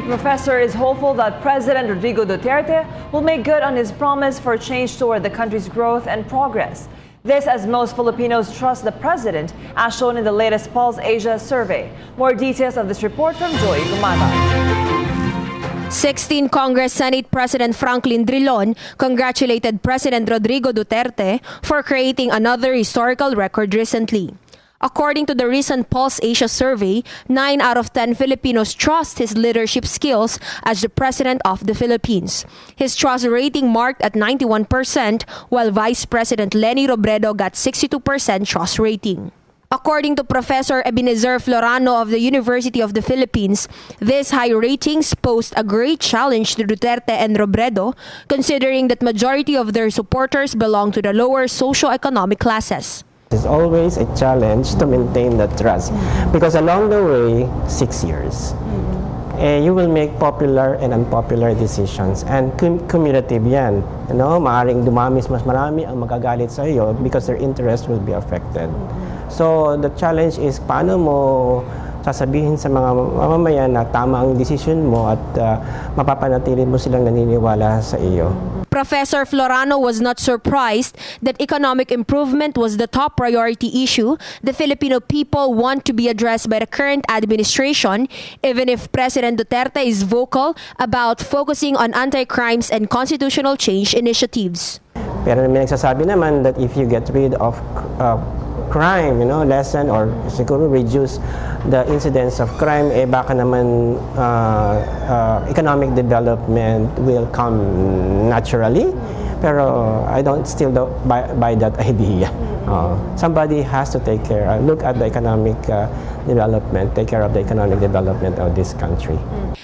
professor is hopeful that President Rodrigo Duterte will make good on his promise for change toward the country's growth and progress. This as most Filipinos trust the president, as shown in the latest Pulse Asia survey. More details of this report from Joy Gumata. 16 Congress Senate President Franklin Drilon congratulated President Rodrigo Duterte for creating another historical record recently. According to the recent Pulse Asia survey, 9 out of 10 Filipinos trust his leadership skills as the President of the Philippines. His trust rating marked at 91%, while Vice President Leni Robredo got 62% trust rating. According to Professor Ebenezer Florano of the University of the Philippines, these high ratings posed a great challenge to Duterte and Robredo, considering that majority of their supporters belong to the lower socio-economic classes. It's always a challenge to maintain that trust because along the way, 6 years, you will make popular and unpopular decisions and cumulative yan. You know, maaring dumami mas marami ang magagalit sa iyo because their interest will be affected. So the challenge is paano mo sasabihin sa mga mamamayan na tama ang decision mo at mapapanatili mo silang naniniwala sa iyo. Professor Florano was not surprised that economic improvement was the top priority issue the Filipino people want to be addressed by the current administration, even if President Duterte is vocal about focusing on anti-crimes and constitutional change initiatives. Pero may nagsasabi naman that if you get rid of crime, lessen or siguro reduce the incidence of crime, baka naman economic development will come naturally. Pero I still don't buy that idea. Somebody has to take care, look at the economic development, take care of the economic development of this country.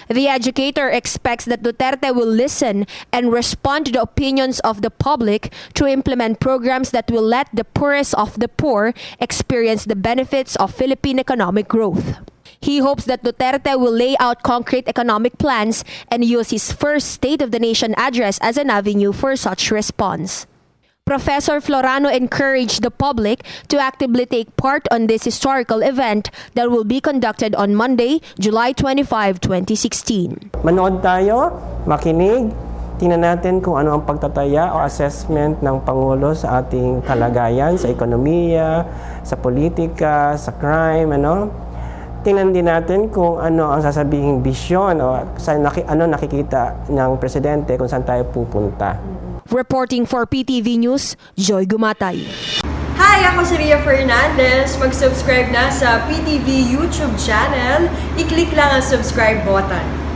The educator expects that Duterte will listen and respond to the opinions of the public to implement programs that will let the poorest of the poor experience the benefits of Philippine economic growth. He hopes that Duterte will lay out concrete economic plans and use his first State of the Nation address as an avenue for such response. Professor Florano encouraged the public to actively take part on this historical event that will be conducted on Monday, July 25, 2016. Manood tayo, makinig, tingnan natin kung ano ang pagtataya o assessment ng Pangulo sa ating kalagayan, sa ekonomiya, sa politika, sa crime, Tingnan din natin kung ano ang sasabihing bisyon o ano nakikita ng presidente kung saan tayo pupunta. Reporting for PTV News, Joy Gumatay. Hi, ako si Ria Fernandez. Mag-subscribe na sa PTV YouTube channel. I-click lang ang subscribe button.